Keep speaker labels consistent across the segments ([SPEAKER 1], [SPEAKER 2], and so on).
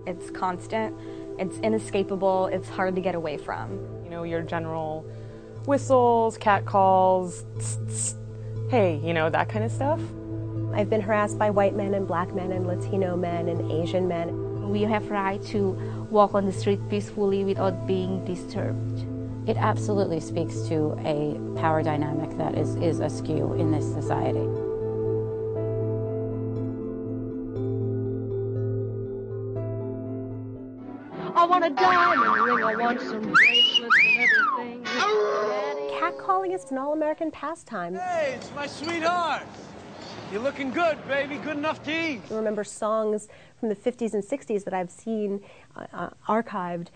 [SPEAKER 1] It's constant, it's inescapable, it's hard to get away from.
[SPEAKER 2] You know, your general whistles, cat calls, tss, tss, hey, you know, that kind of stuff.
[SPEAKER 3] I've been harassed by white men and black men and Latino men and Asian men.
[SPEAKER 4] We have right to walk on the street peacefully without being disturbed.
[SPEAKER 5] It absolutely speaks to a power dynamic that is askew in this society.
[SPEAKER 6] I want a diamond ring, I want some bracelets and everything.
[SPEAKER 3] Catcalling is an all-American pastime.
[SPEAKER 7] Hey, it's my sweetheart. You're looking good, baby. Good enough to eat.
[SPEAKER 3] I remember songs from the 50s and 60s that I've seen archived,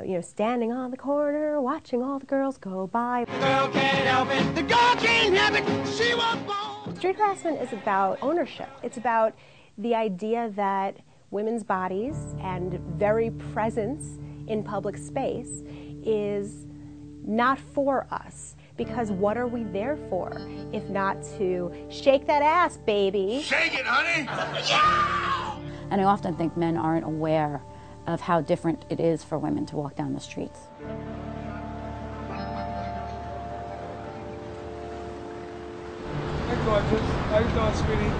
[SPEAKER 3] you know, standing on the corner, watching all the girls go by.
[SPEAKER 7] The girl can't help it. The girl can't help it. She was born.
[SPEAKER 3] Street harassment is about ownership. It's about the idea that women's bodies and very presence in public space is not for us. Because what are we there for if not to shake that ass, baby?
[SPEAKER 7] Shake it, honey. Yeah!
[SPEAKER 5] And I often think men aren't aware of how different it is for women to walk down the streets.
[SPEAKER 7] Hey, gorgeous. How you doing, sweetie?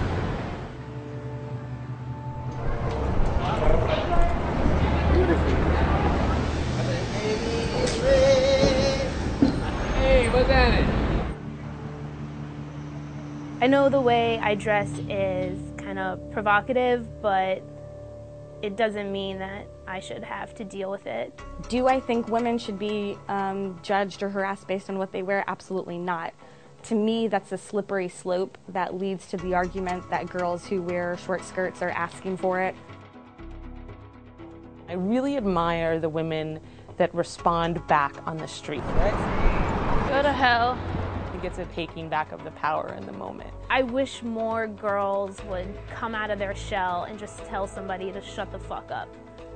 [SPEAKER 7] Hey, what's that?
[SPEAKER 8] I know the way I dress is kind of provocative, but it doesn't mean that I should have to deal with it.
[SPEAKER 1] Do I think women should be judged or harassed based on what they wear? Absolutely not. To me, that's a slippery slope that leads to the argument that girls who wear short skirts are asking for it.
[SPEAKER 2] I really admire the women that respond back on the street.
[SPEAKER 8] Go to hell.
[SPEAKER 2] I think it's a taking back of the power in the moment.
[SPEAKER 8] I wish more girls would come out of their shell and just tell somebody to shut the fuck up.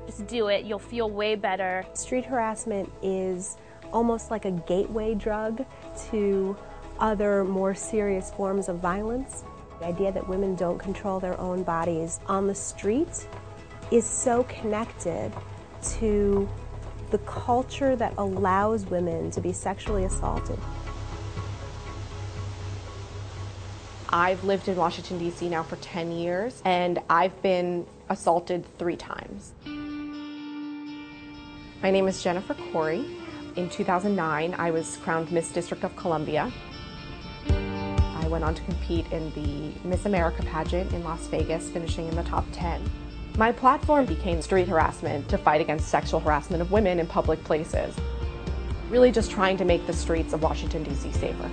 [SPEAKER 8] Just do it, you'll feel way better.
[SPEAKER 3] Street harassment is almost like a gateway drug to other more serious forms of violence. The idea that women don't control their own bodies on the street is so connected to the culture that allows women to be sexually assaulted.
[SPEAKER 9] I've lived in Washington, D.C. now for 10 years, and I've been assaulted 3 times. My name is Jennifer Corey. In 2009, I was crowned Miss District of Columbia. I went on to compete in the Miss America pageant in Las Vegas, finishing in the top 10. My platform became street harassment to fight against sexual harassment of women in public places. Really just trying to make the streets of Washington, D.C. safer.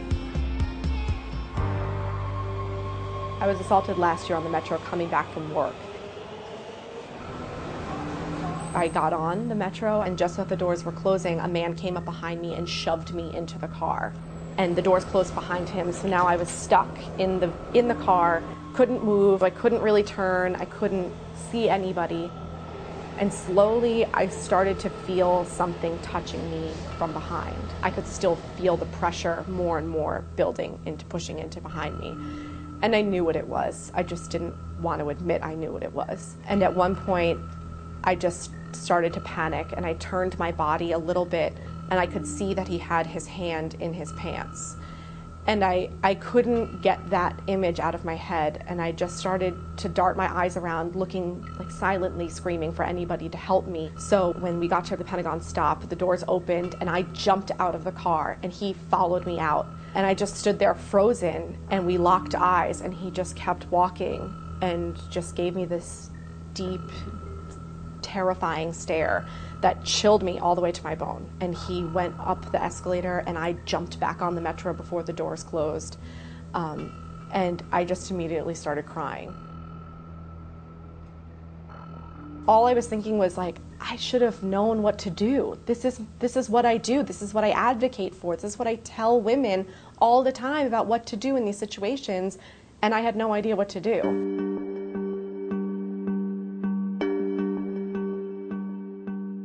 [SPEAKER 9] I was assaulted last year on the Metro coming back from work. I got on the Metro, and just as the doors were closing, a man came up behind me and shoved me into the car. And the doors closed behind him, so now I was stuck in the car, couldn't move, I couldn't really turn, I couldn't see anybody. And slowly I started to feel something touching me from behind. I could still feel the pressure more and more building into pushing into behind me. And I knew what it was. I just didn't want to admit I knew what it was. And at one point, I just started to panic, and I turned my body a little bit, and I could see that he had his hand in his pants. And I couldn't get that image out of my head, and I just started to dart my eyes around, looking, like, silently screaming for anybody to help me. So when we got to the Pentagon stop, the doors opened, and I jumped out of the car, and he followed me out. And I just stood there frozen, and we locked eyes, and he just kept walking and just gave me this deep, terrifying stare that chilled me all the way to my bone. And he went up the escalator, and I jumped back on the Metro before the doors closed. And I just immediately started crying. All I was thinking was, like, I should have known what to do. This is what I do. This is what I advocate for. This is what I tell women all the time about what to do in these situations, and I had no idea what to do.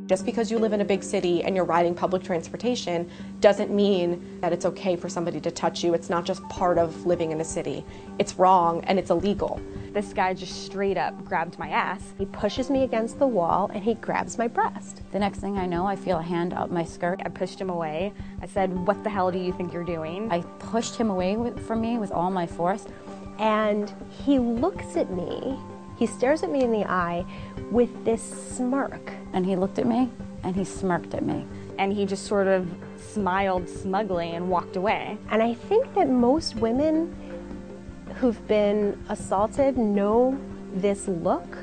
[SPEAKER 9] Just because you live in a big city and you're riding public transportation doesn't mean that it's okay for somebody to touch you. It's not just part of living in a city. It's wrong and it's illegal.
[SPEAKER 1] This guy just straight up grabbed my ass.
[SPEAKER 3] He pushes me against the wall and he grabs my breast.
[SPEAKER 5] The next thing I know, I feel a hand up my skirt.
[SPEAKER 1] I pushed him away. I said, "What the hell do you think you're doing?"
[SPEAKER 5] I pushed him away from me with all my force.
[SPEAKER 3] And he looks at me, he stares at me in the eye with this smirk.
[SPEAKER 5] And he looked at me and he smirked at me.
[SPEAKER 1] And he just sort of smiled smugly and walked away.
[SPEAKER 3] And I think that most women who've been assaulted know this look,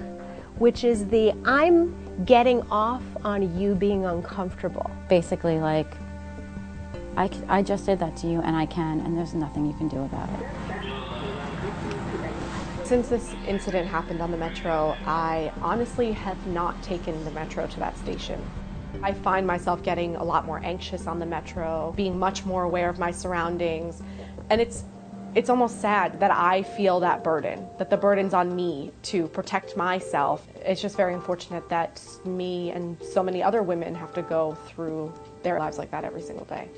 [SPEAKER 3] which is the I'm getting off on you being uncomfortable.
[SPEAKER 5] Basically like, I just did that to you and I can, and there's nothing you can do about it.
[SPEAKER 9] Since this incident happened on the Metro, I honestly have not taken the Metro to that station. I find myself getting a lot more anxious on the Metro, being much more aware of my surroundings, and it's almost sad that I feel that burden, that the burden's on me to protect myself. It's just very unfortunate that me and so many other women have to go through their lives like that every single day.